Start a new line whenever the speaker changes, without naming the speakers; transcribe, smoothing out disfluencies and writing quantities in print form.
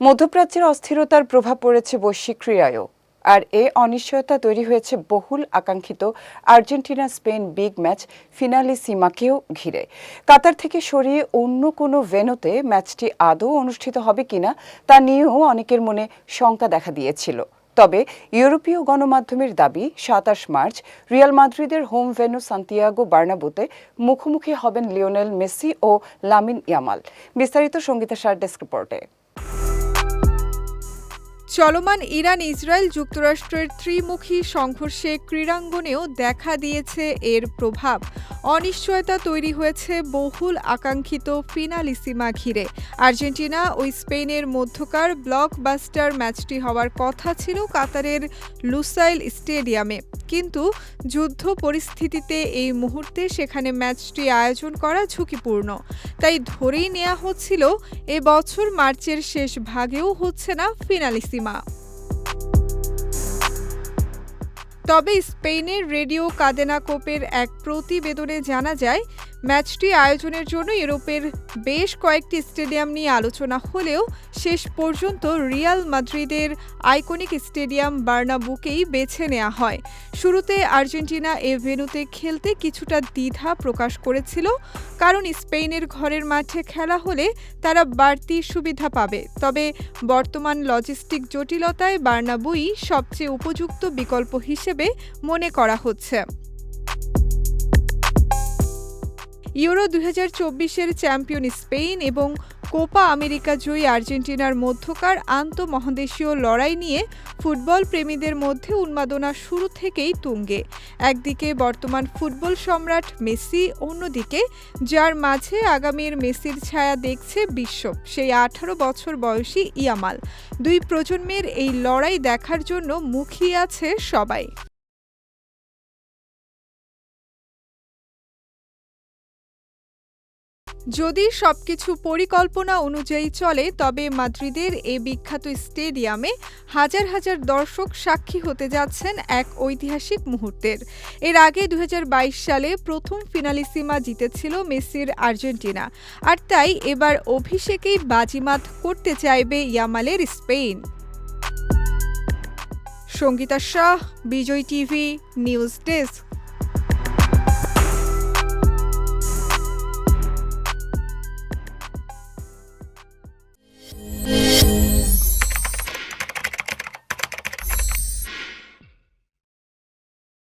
মধ্যপ্রাচ্যের অস্থিরতার প্রভাব পড়েছে বৈশ্বিক ক্রীড়ায়ও, আর এ অনিশ্চয়তা তৈরি হয়েছে বহুল আকাঙ্ক্ষিত আর্জেন্টিনা স্পেন বিগ ম্যাচ ফিনালিসিমাকেও ঘিরে। কাতার থেকে সরিয়ে অন্য কোনো ভেন্যুতে ম্যাচটি আদৌ অনুষ্ঠিত হবে কিনা তা নিয়েও অনেকের মনে শঙ্কা দেখা দিয়েছিল। তবে ইউরোপীয় গণমাধ্যমের দাবি ২৭ মার্চ রিয়াল মাদ্রিদের হোম ভেন্যু সান্তিয়াগো বার্নাব্যুতে মুখোমুখি হবেন লিওনেল মেসি ও লামিন ইয়ামাল। বিস্তারিত সঙ্গীতা শাহ ডেস্ক রিপোর্টে।
চলমান ইরান ইসরায়েল যুক্তরাষ্ট্রের ত্রিমুখী সংঘর্ষে ক্রীড়াঙ্গনেও দেখা দিয়েছে এর প্রভাব। অনিশ্চয়তা তৈরি হয়েছে বহুল আকাঙ্ক্ষিত ফিনালিসিমা ঘিরে। আর্জেন্টিনা ও স্পেনের মধ্যকার ব্লকবাস্টার ম্যাচটি হওয়ার কথা ছিল কাতারের লুসাইল স্টেডিয়ামে, কিন্তু যুদ্ধ পরিস্থিতিতে এই মুহূর্তে সেখানে ম্যাচটি আয়োজন করা ঝুঁকিপূর্ণ। তাই ধরেই নেওয়া হচ্ছিল এ বছর মার্চের শেষ ভাগেও হচ্ছে না ফিনালিসিমা। তবে স্পেনের রেডিও কাদেনা কোপের এক প্রতিবেদনে জানা যায়, ম্যাচটি আয়োজনের জন্য ইউরোপের বেশ কয়েকটি স্টেডিয়াম নিয়ে আলোচনা হলেও শেষ পর্যন্ত রিয়াল মাদ্রিদের আইকনিক স্টেডিয়াম বার্নাব্যুকেই বেছে নেওয়া হয়। শুরুতে আর্জেন্টিনা এ ভেন্যুতে খেলতে কিছুটা দ্বিধা প্রকাশ করেছিল, কারণ স্পেনের ঘরের মাঠে খেলা হলে তারা বাড়তি সুবিধা পাবে। তবে বর্তমান লজিস্টিক জটিলতায় বার্নাব্যুই সবচেয়ে উপযুক্ত বিকল্প হিসেবে মনে করা হচ্ছে। ইউরো ২০২৪-এর চ্যাম্পিয়ন স্পেন এবং কোপা আমেরিকা জয়ী আর্জেন্টিনার মধ্যকার আন্তঃমহাদেশীয় লড়াই নিয়ে ফুটবল প্রেমীদের মধ্যে উন্মাদনা শুরু থেকেই তুঙ্গে। একদিকে বর্তমান ফুটবল সম্রাট মেসি, অন্যদিকে যার মাঝে আগামীর মেসির ছায়া দেখছে বিশ্ব, সেই ১৮ বছর বয়সী ইয়ামাল। দুই প্রজন্মের এই লড়াই দেখার জন্য মুখিয়ে আছে সবাই। যদি সবকিছু পরিকল্পনা অনুযায়ী চলে, তবে মাদ্রিদের এই বিখ্যাত স্টেডিয়ামে হাজার হাজার দর্শক সাক্ষী হতে যাচ্ছেন এক ঐতিহাসিক মুহূর্তের। এর আগে ২০২২ সালে প্রথম ফিনালিসিমা জিতেছিল মেসির আর্জেন্টিনা, আর তাই এবার অভিষেকেই বাজিমাত করতে চাইবে ইয়ামালের স্পেন। সঙ্গীতা শাহ, বিজয় টিভি, নিউজ ডেস্ক।